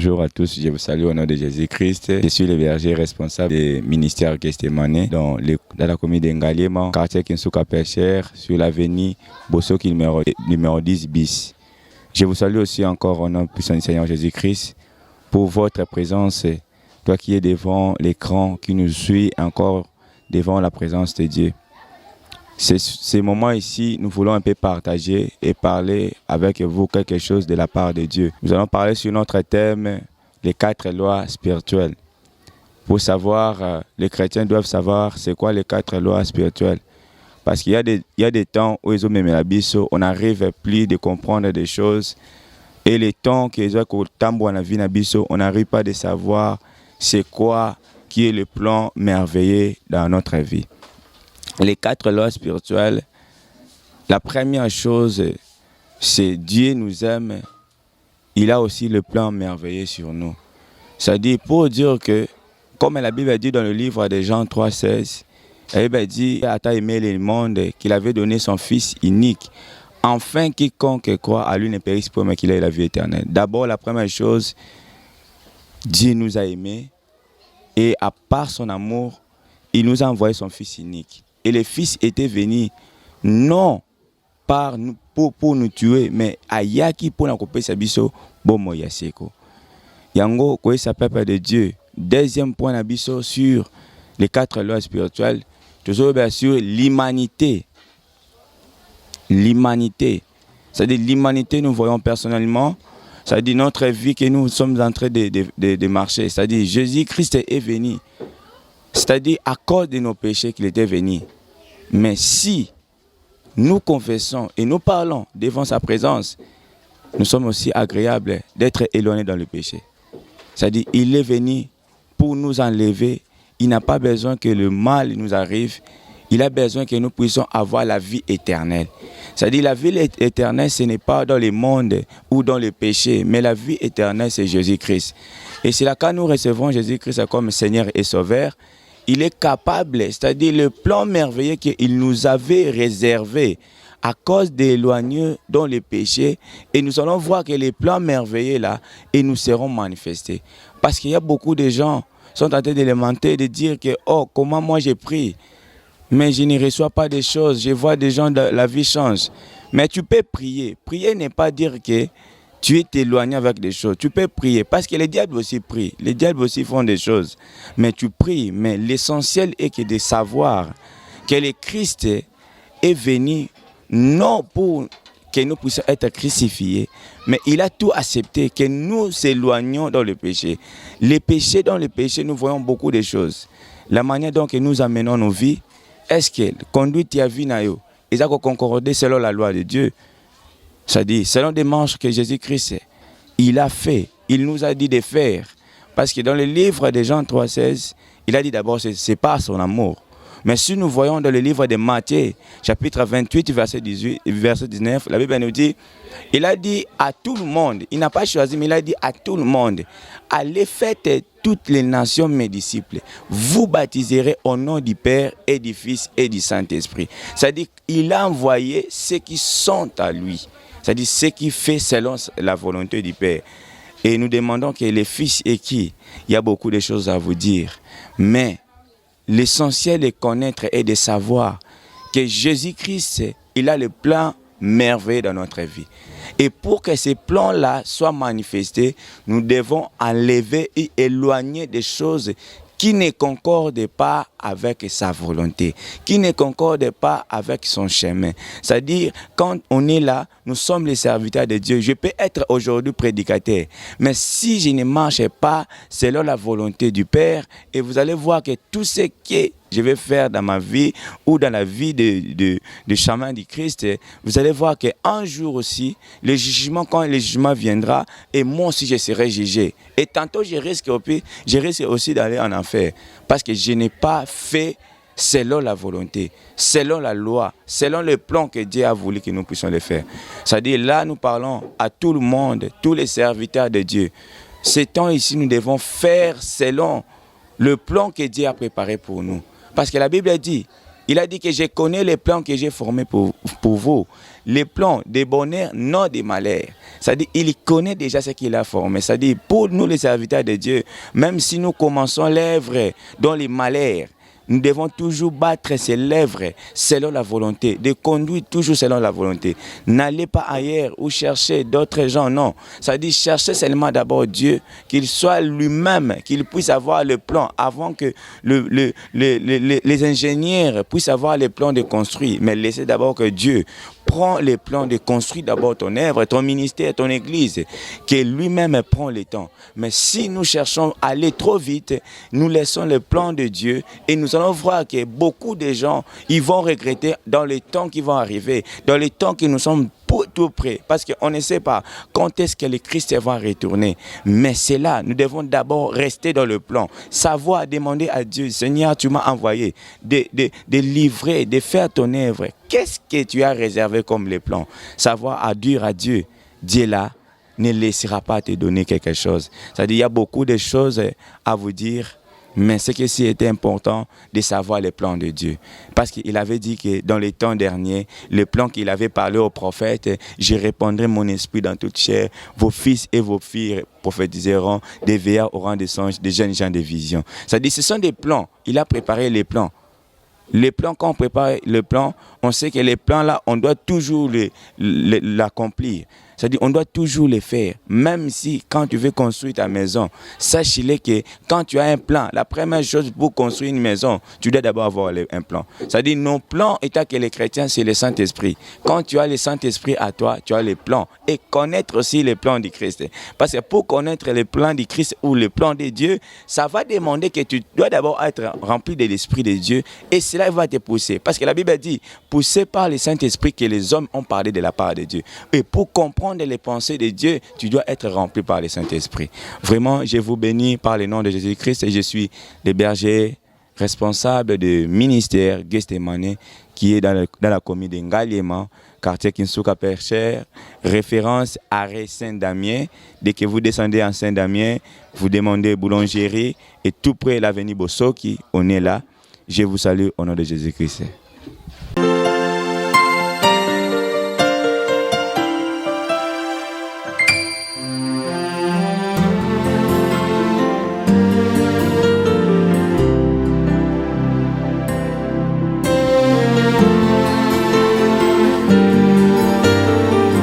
Bonjour à tous, je vous salue au nom de Jésus-Christ. Je suis le berger responsable des ministères Gestemane dans la commune d'Engaliema, quartier Kinsuka Pêcheur, sur l'avenue Bosoki numéro 10 bis. Je vous salue aussi encore au nom puissant du Seigneur Jésus-Christ pour votre présence, toi qui es devant l'écran, qui nous suit encore devant la présence de Dieu. Ces moments ici, nous voulons un peu partager et parler avec vous quelque chose de la part de Dieu. Nous allons parler sur notre thème, les 4 lois spirituelles. Pour savoir, les chrétiens doivent savoir c'est quoi les 4 lois spirituelles. Parce qu'il y a des temps où ils ont même la biso, on n'arrive plus de comprendre des choses. Et les temps qu'ils ont tambo la vie na biso, on n'arrive pas de savoir c'est quoi qui est le plan merveilleux dans notre vie. Les 4 lois spirituelles, la première chose, c'est Dieu nous aime. Il a aussi le plan merveilleux sur nous. C'est-à-dire, pour dire que, comme la Bible dit dans le livre de Jean 3,16, la Bible dit, il a aimé le monde, qu'il avait donné son Fils unique, afin quiconque croit à lui ne périsse pas, mais qu'il ait la vie éternelle. D'abord, la première chose, Dieu nous a aimés, et à part son amour, il nous a envoyé son Fils unique. Et le Fils était venu, non pour nous tuer, mais ayaki pour nous couper sa biso, bomo yaseko. Yango, quoi ça peuple de Dieu. Deuxième point d'abisso sur les 4 lois spirituelles, toujours bien sûr l'humanité. L'humanité. C'est-à-dire l'humanité, nous voyons personnellement, c'est-à-dire notre vie que nous sommes en train de marcher. C'est-à-dire Jésus-Christ est venu. C'est-à-dire à cause de nos péchés qu'il était venu. Mais si nous confessons et nous parlons devant sa présence, nous sommes aussi agréables d'être éloignés dans le péché. C'est-à-dire il est venu pour nous enlever. Il n'a pas besoin que le mal nous arrive. Il a besoin que nous puissions avoir la vie éternelle. C'est-à-dire la vie éternelle, ce n'est pas dans le monde ou dans le péché, mais la vie éternelle, c'est Jésus-Christ. Et c'est là quand nous recevons Jésus-Christ comme Seigneur et Sauveur, il est capable, c'est-à-dire le plan merveilleux qu'il nous avait réservé à cause d'éloigner dans le péché. Et nous allons voir que les plans merveilleux là, et nous seront manifestés. Parce qu'il y a beaucoup de gens qui sont en train de lamenter, de dire que, oh, comment moi j'ai pris, mais je ne reçois pas des choses, je vois des gens, la vie change. Mais tu peux prier. Prier n'est pas dire que tu es éloigné avec des choses. Tu peux prier. Parce que les diables aussi prient. Les diables aussi font des choses. Mais tu pries. Mais l'essentiel est que de savoir que le Christ est venu non pour que nous puissions être crucifiés, mais il a tout accepté, que nous s'éloignons dans le péché. Les péchés, dans le péché, nous voyons beaucoup de choses. La manière dont nous amenons nos vies, est-ce que conduite ta vie na yo, ils ont concordé selon la loi de Dieu. C'est-à-dire, selon des marches que Jésus-Christ, il a fait, il nous a dit de faire. Parce que dans le livre de Jean 3,16, il a dit d'abord, c'est pas son amour. Mais si nous voyons dans le livre de Matthieu, chapitre 28, verset 19, la Bible nous dit, il a dit à tout le monde, il n'a pas choisi, mais il a dit à tout le monde, allez faites toutes les nations mes disciples, vous baptiserez au nom du Père et du Fils et du Saint-Esprit. C'est-à-dire qu'il a envoyé ceux qui sont à lui. C'est-à-dire ce qui fait selon la volonté du Père. Et nous demandons que les fils et qui, il y a beaucoup de choses à vous dire. Mais l'essentiel de connaître et de savoir que Jésus-Christ, il a le plan merveilleux dans notre vie. Et pour que ces plans-là soient manifestés, nous devons enlever et éloigner des choses qui ne concordent pas avec sa volonté, qui ne concordent pas avec son chemin. C'est-à-dire, quand on est là, nous sommes les serviteurs de Dieu. Je peux être aujourd'hui prédicateur, mais si je ne marche pas selon la volonté du Père, et vous allez voir que tout ce que je vais faire dans ma vie ou dans la vie de chemin du Christ, vous allez voir qu'un jour aussi, le jugement, quand le jugement viendra, et moi aussi je serai jugé. Et tantôt je risque aussi d'aller en enfer, parce que je n'ai pas fait selon la volonté, selon la loi, selon le plan que Dieu a voulu que nous puissions le faire. C'est-à-dire là, nous parlons à tout le monde, tous les serviteurs de Dieu. Ces temps ici, nous devons faire selon le plan que Dieu a préparé pour nous. Parce que la Bible dit, il a dit que je connais les plans que j'ai formés pour vous. les plans des bonheurs, non des malheurs. C'est-à-dire, il connaît déjà ce qu'il a formé. C'est-à-dire, pour nous les serviteurs de Dieu, même si nous commençons l'œuvre dans les malheurs, nous devons toujours battre ses lèvres selon la volonté, de conduire toujours selon la volonté. N'allez pas ailleurs ou chercher d'autres gens, non. Ça dit chercher seulement d'abord Dieu, qu'il soit lui-même, qu'il puisse avoir le plan avant que les ingénieurs puissent avoir le plan de construire. Mais laissez d'abord que Dieu prend les plans de construire d'abord ton œuvre, ton ministère, ton église, que lui-même prend le temps. Mais si nous cherchons à aller trop vite, nous laissons le plan de Dieu et nous allons voir que beaucoup de gens, ils vont regretter dans les temps qui vont arriver, dans les temps que nous sommes tout près, parce qu'on ne sait pas quand est-ce que le Christ va retourner. Mais c'est là, nous devons d'abord rester dans le plan, savoir demander à Dieu, Seigneur, tu m'as envoyé de livrer, de faire ton œuvre. Qu'est-ce que tu as réservé comme les plans? Savoir à dire à Dieu, Dieu là ne laissera pas te donner quelque chose. C'est-à-dire, il y a beaucoup de choses à vous dire. Mais ce qui était important de savoir les plans de Dieu. Parce qu'il avait dit que dans les temps derniers, le plan qu'il avait parlé aux prophètes, je répandrai mon esprit dans toute chair, vos fils et vos filles prophétiseront, des vieillards auront des songes, des jeunes gens des visions. C'est-à-dire, ce sont des plans. Il a préparé les plans. Les plans, quand on prépare le plan, on sait que les plans là, on doit toujours l'accomplir. C'est-à-dire, on doit toujours les faire. Même si, quand tu veux construire ta maison, sache-le que quand tu as un plan, la première chose pour construire une maison, tu dois d'abord avoir un plan. C'est-à-dire, nos plans, étant que les chrétiens, c'est le Saint-Esprit. Quand tu as le Saint-Esprit à toi, tu as les plans. Et connaître aussi les plans du Christ. Parce que pour connaître les plans du Christ ou les plans de Dieu, ça va demander que tu dois d'abord être rempli de l'Esprit de Dieu. Et cela va te pousser. Parce que la Bible dit, poussé par le Saint-Esprit que les hommes ont parlé de la part de Dieu. Et pour comprendre les pensées de Dieu, tu dois être rempli par le Saint-Esprit. Vraiment, je vous bénis par le nom de Jésus-Christ et je suis le berger responsable du ministère Gestemane qui est dans la commune de Ngaliema, quartier Kinsuka Percher, référence arrêt Saint-Damien. Dès que vous descendez en Saint-Damien, vous demandez boulangerie et tout près de l'avenue Bosoki, on est là. Je vous salue au nom de Jésus-Christ.